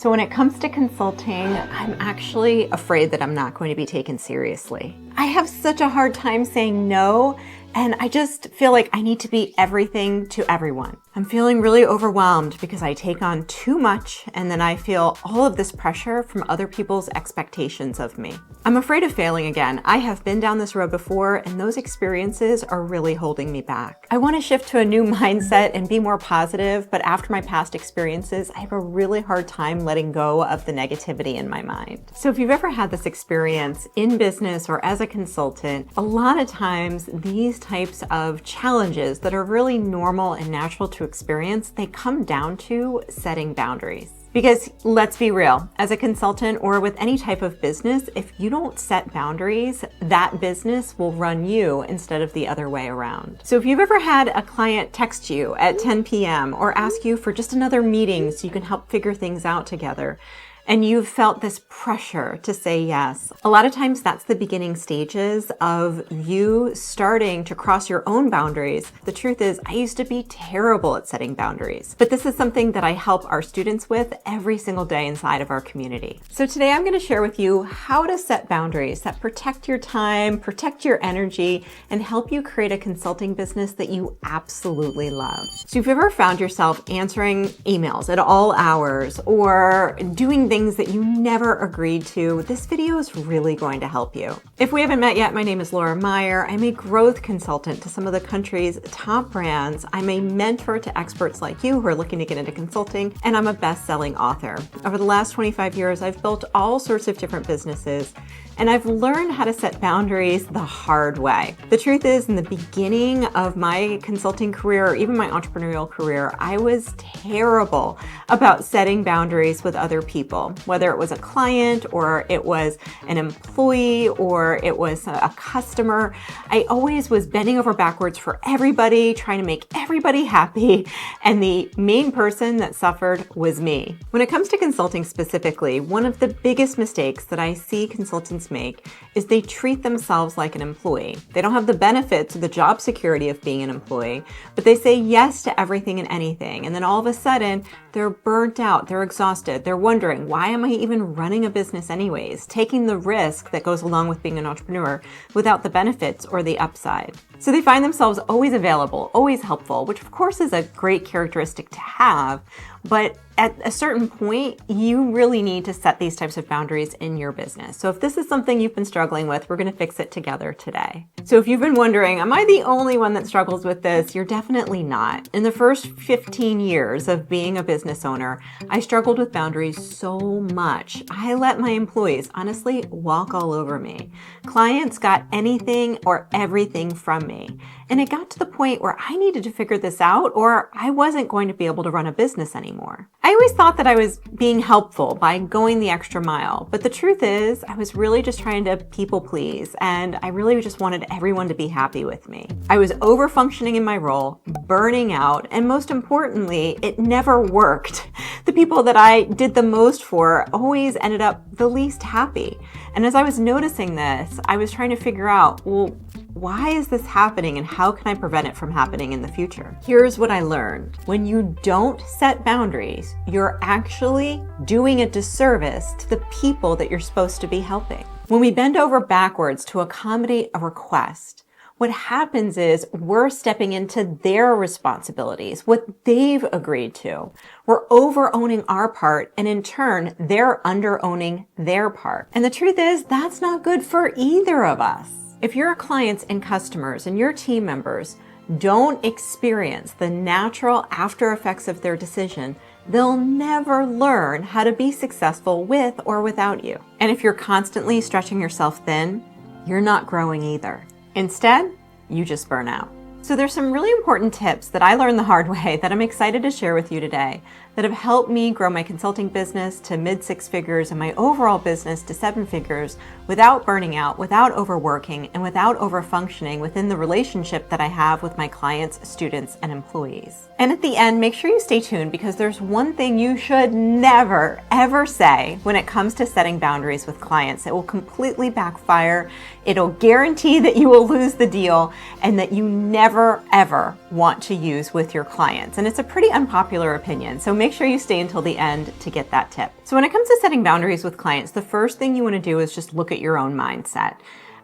So when it comes to consulting, I'm actually afraid that I'm not going to be taken seriously. I have such a hard time saying no, and I just feel like I need to be everything to everyone. I'm feeling really overwhelmed because I take on too much, and then I feel all of this pressure from other people's expectations of me. I'm afraid of failing again. I have been down this road before, and those experiences are really holding me back. I want to shift to a new mindset and be more positive, but after my past experiences, I have a really hard time letting go of the negativity in my mind. So if you've ever had this experience in business or as a consultant, a lot of times these types of challenges that are really normal and natural to experience, they come down to setting boundaries. Because let's be real, as a consultant or with any type of business, if you don't set boundaries, that business will run you instead of the other way around. So if you've ever had a client text you at 10 p.m. or ask you for just another meeting so you can help figure things out together, and you've felt this pressure to say yes, a lot of times that's the beginning stages of you starting to cross your own boundaries. The truth is, I used to be terrible at setting boundaries, but this is something that I help our students with every single day inside of our community. So today I'm going to share with you how to set boundaries that protect your time, protect your energy, and help you create a consulting business that you absolutely love. So if you've ever found yourself answering emails at all hours or doing things that you never agreed to, this video is really going to help you. If we haven't met yet, my name is Laura Meyer. I'm a growth consultant to some of the country's top brands. I'm a mentor to experts like you who are looking to get into consulting, and I'm a best-selling author. Over the last 25 years, I've built all sorts of different businesses, and I've learned how to set boundaries the hard way. The truth is, in the beginning of my consulting career, or even my entrepreneurial career, I was terrible about setting boundaries with other people, whether it was a client or it was an employee or it was a customer. I always was bending over backwards for everybody, trying to make everybody happy, and the main person that suffered was me. When it comes to consulting specifically, one of the biggest mistakes that I see consultants make is they treat themselves like an employee. They don't have the benefits or the job security of being an employee, but they say yes to everything and anything. And then all of a sudden, they're burnt out, they're exhausted, they're wondering, why am I even running a business anyways? Taking the risk that goes along with being an entrepreneur without the benefits or the upside. So they find themselves always available, always helpful, which of course is a great characteristic to have, but at a certain point, you really need to set these types of boundaries in your business. So if this is something you've been struggling with, we're going to fix it together today. So if you've been wondering, am I the only one that struggles with this? You're definitely not. In the first 15 years of being a business owner, I struggled with boundaries so much. I let my employees honestly walk all over me. Clients got anything or everything from me. And it got to the point where I needed to figure this out or I wasn't going to be able to run a business anymore. I always thought that I was being helpful by going the extra mile, but the truth is I was really just trying to people please, and I really just wanted everyone to be happy with me. I was over-functioning in my role, burning out, and most importantly, it never worked. The people that I did the most for always ended up the least happy. And as I was noticing this, I was trying to figure out, well, why is this happening and how can I prevent it from happening in the future? Here's what I learned. When you don't set boundaries, you're actually doing a disservice to the people that you're supposed to be helping. When we bend over backwards to accommodate a request, what happens is we're stepping into their responsibilities, what they've agreed to. We're over-owning our part, and in turn, they're under-owning their part. And the truth is, that's not good for either of us. If your clients and customers and your team members don't experience the natural after effects of their decision, they'll never learn how to be successful with or without you. And if you're constantly stretching yourself thin, you're not growing either. Instead, you just burn out. So there's some really important tips that I learned the hard way that I'm excited to share with you today that have helped me grow my consulting business to mid-6 figures and my overall business to 7 figures without burning out, without overworking, and without overfunctioning within the relationship that I have with my clients, students, and employees. And at the end, make sure you stay tuned because there's one thing you should never, ever say when it comes to setting boundaries with clients. It will completely backfire. It'll guarantee that you will lose the deal and that you never, ever want to use with your clients. And it's a pretty unpopular opinion. So make make sure you stay until the end to get that tip. So when it comes to setting boundaries with clients, the first thing you want to do is just look at your own mindset.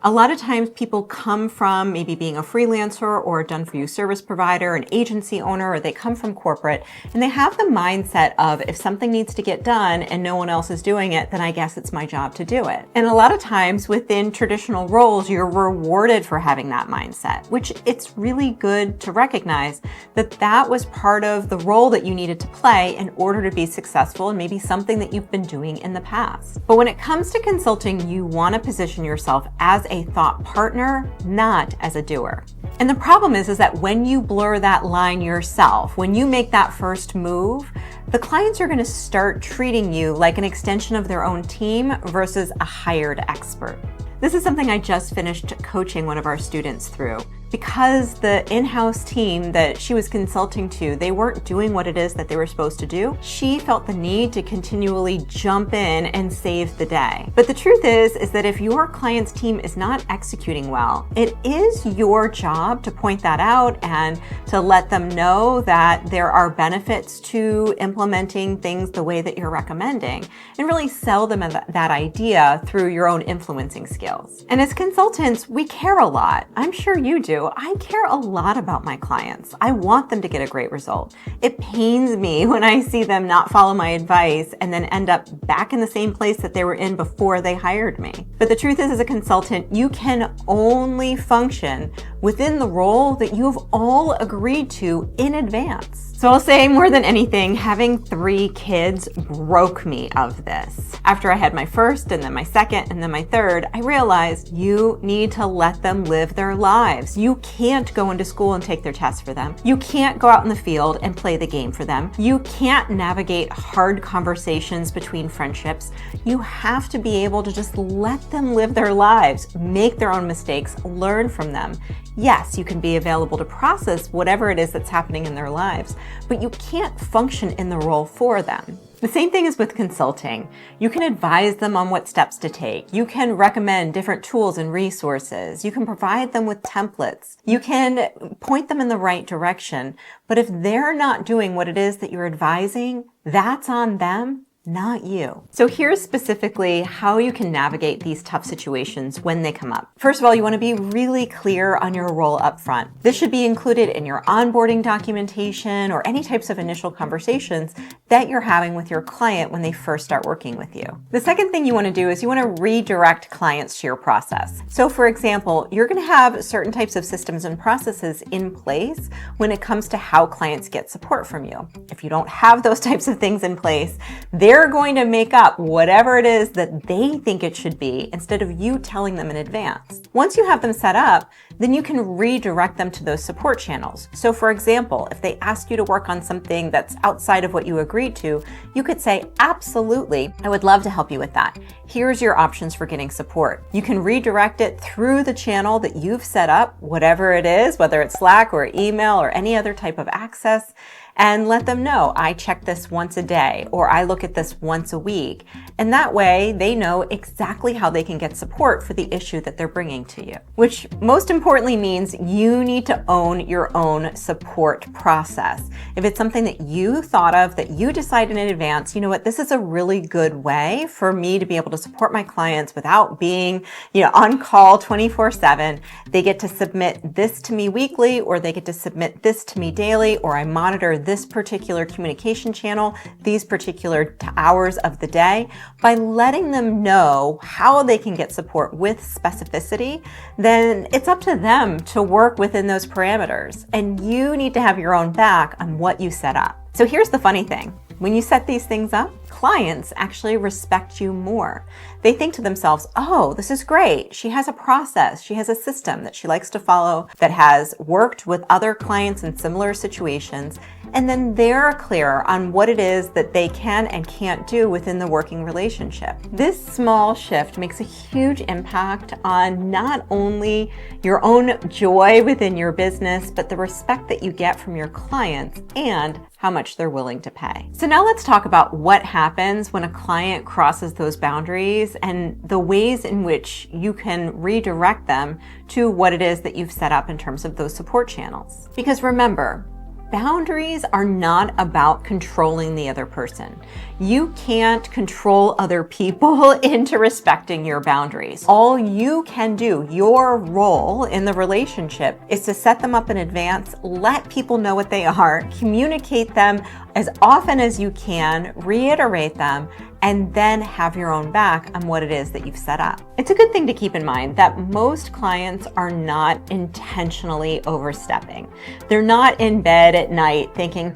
A lot of times people come from maybe being a freelancer or a done-for-you service provider, an agency owner, or they come from corporate, and they have the mindset of if something needs to get done and no one else is doing it, then I guess it's my job to do it. And a lot of times within traditional roles, you're rewarded for having that mindset, which it's really good to recognize that that was part of the role that you needed to play in order to be successful and maybe something that you've been doing in the past. But when it comes to consulting, you want to position yourself as a thought partner, not as a doer. And the problem is that when you blur that line yourself, when you make that first move, the clients are going to start treating you like an extension of their own team versus a hired expert. This is something I just finished coaching one of our students through. Because the in-house team that she was consulting to, they weren't doing what it is that they were supposed to do, she felt the need to continually jump in and save the day. But the truth is that if your client's team is not executing well, it is your job to point that out and to let them know that there are benefits to implementing things the way that you're recommending, and really sell them that idea through your own influencing skills. And as consultants, we care a lot. I'm sure you do. I care a lot about my clients. I want them to get a great result. It pains me when I see them not follow my advice and then end up back in the same place that they were in before they hired me. But the truth is, as a consultant, you can only function within the role that you've all agreed to in advance. So I'll say more than anything, having 3 kids broke me of this. After I had my first and then my second and then my third, I realized you need to let them live their lives. You can't go into school and take their tests for them. You can't go out in the field and play the game for them. You can't navigate hard conversations between friendships. You have to be able to just let them live their lives, make their own mistakes, learn from them. Yes, you can be available to process whatever it is that's happening in their lives, but you can't function in the role for them. The same thing is with consulting. You can advise them on what steps to take. You can recommend different tools and resources. You can provide them with templates. You can point them in the right direction. But if they're not doing what it is that you're advising, that's on them, not you. So here's specifically how you can navigate these tough situations when they come up. First of all, you want to be really clear on your role up front. This should be included in your onboarding documentation or any types of initial conversations that you're having with your client when they first start working with you. The second thing you want to do is you want to redirect clients to your process. So for example, you're going to have certain types of systems and processes in place when it comes to how clients get support from you. If you don't have those types of things in place, they're going to make up whatever it is that they think it should be instead of you telling them in advance. Once you have them set up, then you can redirect them to those support channels. So for example, if they ask you to work on something that's outside of what you agreed to, you could say, absolutely, I would love to help you with that. Here's your options for getting support. You can redirect it through the channel that you've set up, whatever it is, whether it's Slack or email or any other type of access, and let them know, I check this once a day, or I look at this once a week. And that way they know exactly how they can get support for the issue that they're bringing to you. Which most importantly means you need to own your own support process. If it's something that you thought of, that you decided in advance, you know what, this is a really good way for me to be able to support my clients without being, on call 24/7. They get to submit this to me weekly, or they get to submit this to me daily, or I monitor this particular communication channel, these particular hours of the day. By letting them know how they can get support with specificity, then it's up to them to work within those parameters. And you need to have your own back on what you set up. So here's the funny thing. When you set these things up, clients actually respect you more. They think to themselves, oh, this is great. She has a process. She has a system that she likes to follow that has worked with other clients in similar situations. And then they're clear on what it is that they can and can't do within the working relationship. This small shift makes a huge impact on not only your own joy within your business, but the respect that you get from your clients and how much they're willing to pay. So now let's talk about what happens when a client crosses those boundaries and the ways in which you can redirect them to what it is that you've set up in terms of those support channels. Because remember, boundaries are not about controlling the other person. You can't control other people into respecting your boundaries. All you can do, your role in the relationship, is to set them up in advance, let people know what they are, communicate them as often as you can, reiterate them, and then have your own back on what it is that you've set up. It's a good thing to keep in mind that most clients are not intentionally overstepping. They're not in bed at night thinking,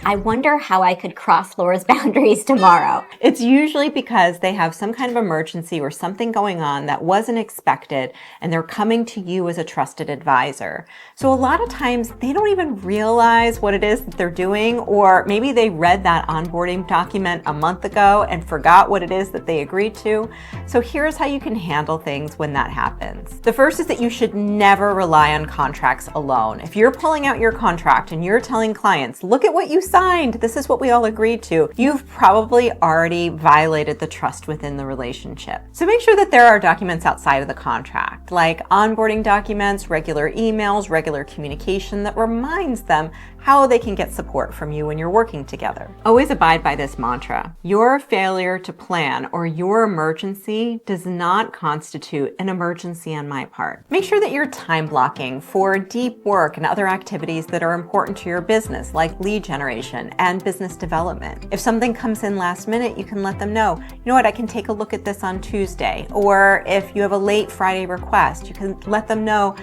I wonder how I could cross Laura's boundaries tomorrow. It's usually because they have some kind of emergency or something going on that wasn't expected, and they're coming to you as a trusted advisor. So a lot of times they don't even realize what it is that they're doing, or maybe they read that onboarding document a month ago and forgot what it is that they agreed to. So here's how you can handle things when that happens. The first is that you should never rely on contracts alone. If you're pulling out your contract and you're telling clients, look at what you signed, this is what we all agreed to, you've probably already violated the trust within the relationship. So make sure that there are documents outside of the contract, like onboarding documents, regular emails, regular communication that reminds them how they can get support from you when you're working together. Always abide by this mantra. Your failure to plan or your emergency does not constitute an emergency on my part. Make sure that you're time blocking for deep work and other activities that are important to your business, like lead generation and business development. If something comes in last minute, you can let them know, you know what, I can take a look at this on Tuesday. Or if you have a late Friday request, you can let them know,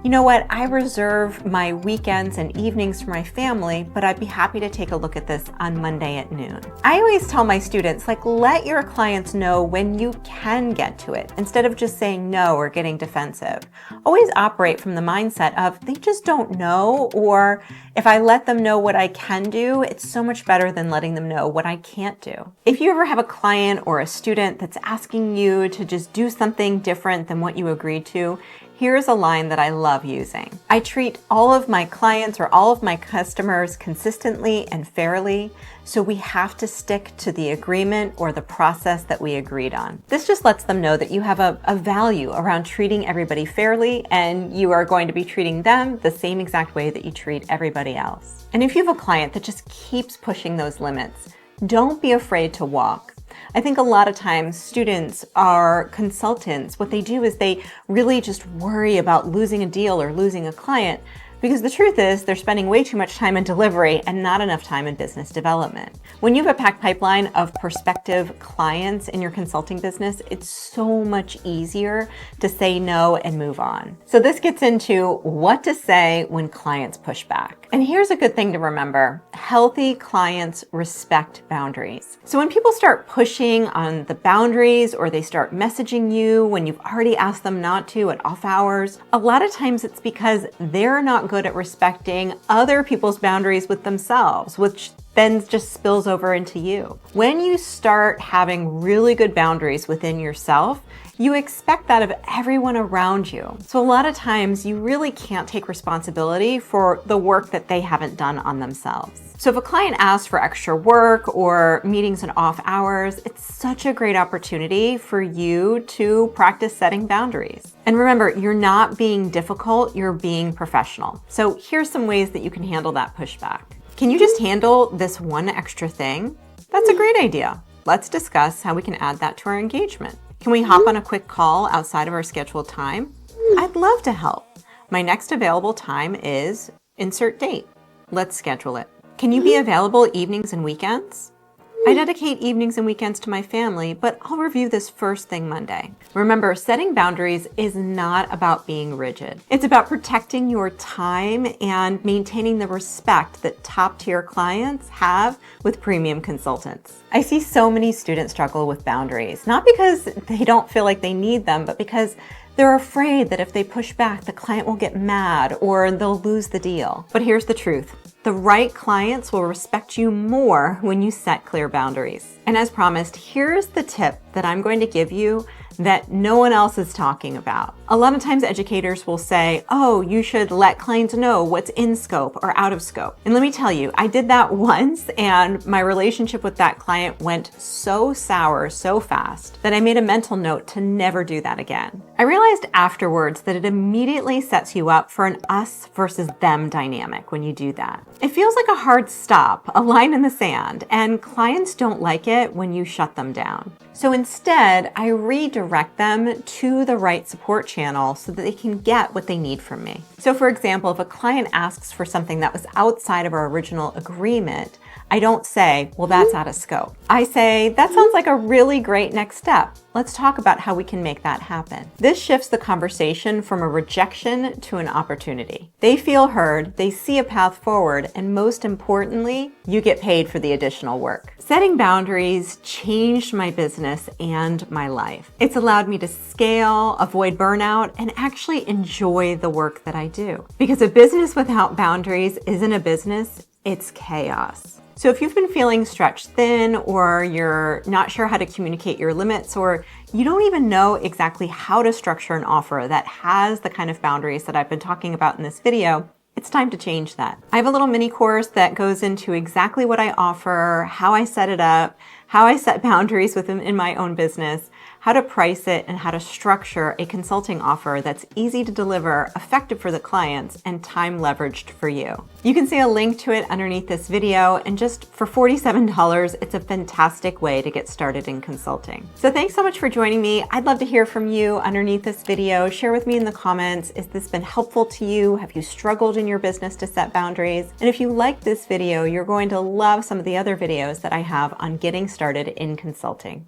you know what, I reserve my weekends and evenings for my family, but I'd be happy to take a look at this on Monday at noon. I always tell my students, let your clients know when you can get to it, instead of just saying no or getting defensive. Always operate from the mindset of they just don't know, or if I let them know what I can do, it's so much better than letting them know what I can't do. If you ever have a client or a student that's asking you to just do something different than what you agreed to, here's a line that I love using. I treat all of my clients or all of my customers consistently and fairly, so we have to stick to the agreement or the process that we agreed on. This just lets them know that you have a value around treating everybody fairly, and you are going to be treating them the same exact way that you treat everybody else. And if you have a client that just keeps pushing those limits, don't be afraid to walk. I think a lot of times students or consultants, what they do is they really just worry about losing a deal or losing a client, because the truth is they're spending way too much time in delivery and not enough time in business development. When you have a packed pipeline of prospective clients in your consulting business, it's so much easier to say no and move on. So this gets into what to say when clients push back. And here's a good thing to remember. Healthy clients respect boundaries. So when people start pushing on the boundaries, or they start messaging you when you've already asked them not to at off hours, a lot of times it's because they're not good at respecting other people's boundaries with themselves, which then just spills over into you. When you start having really good boundaries within yourself, you expect that of everyone around you. So a lot of times you really can't take responsibility for the work that they haven't done on themselves. So if a client asks for extra work or meetings and off hours, it's such a great opportunity for you to practice setting boundaries. And remember, you're not being difficult, you're being professional. So here's some ways that you can handle that pushback. Can you just handle this one extra thing? That's a great idea. Let's discuss how we can add that to our engagement. Can we hop on a quick call outside of our scheduled time? I'd love to help. My next available time is insert date. Let's schedule it. Can you be available evenings and weekends? I dedicate evenings and weekends to my family, but I'll review this first thing Monday. Remember, setting boundaries is not about being rigid. It's about protecting your time and maintaining the respect that top-tier clients have with premium consultants. I see so many students struggle with boundaries, not because they don't feel like they need them, but because they're afraid that if they push back, the client will get mad or they'll lose the deal. But here's the truth. The right clients will respect you more when you set clear boundaries. And as promised, here's the tip that I'm going to give you that no one else is talking about. A lot of times educators will say, oh, you should let clients know what's in scope or out of scope. And let me tell you, I did that once, and my relationship with that client went so sour so fast that I made a mental note to never do that again. I realized afterwards that it immediately sets you up for an us versus them dynamic when you do that. It feels like a hard stop, a line in the sand, and clients don't like it when you shut them down. So instead, I redirect them to the right support channel so that they can get what they need from me. So for example, if a client asks for something that was outside of our original agreement, I don't say, well, that's out of scope. I say, that sounds like a really great next step. Let's talk about how we can make that happen. This shifts the conversation from a rejection to an opportunity. They feel heard, they see a path forward, and most importantly, you get paid for the additional work. Setting boundaries changed my business and my life. It's allowed me to scale, avoid burnout, and actually enjoy the work that I do. Because a business without boundaries isn't a business, it's chaos. So if you've been feeling stretched thin, or you're not sure how to communicate your limits, or you don't even know exactly how to structure an offer that has the kind of boundaries that I've been talking about in this video, it's time to change that. I have a little mini course that goes into exactly what I offer, how I set it up, how I set boundaries in my own business, how to price it, and how to structure a consulting offer that's easy to deliver, effective for the clients, and time leveraged for you. You can see a link to it underneath this video, and just for $47, it's a fantastic way to get started in consulting. So thanks so much for joining me. I'd love to hear from you underneath this video. Share with me in the comments, has this been helpful to you? Have you struggled in your business to set boundaries? And if you like this video, you're going to love some of the other videos that I have on getting started in consulting.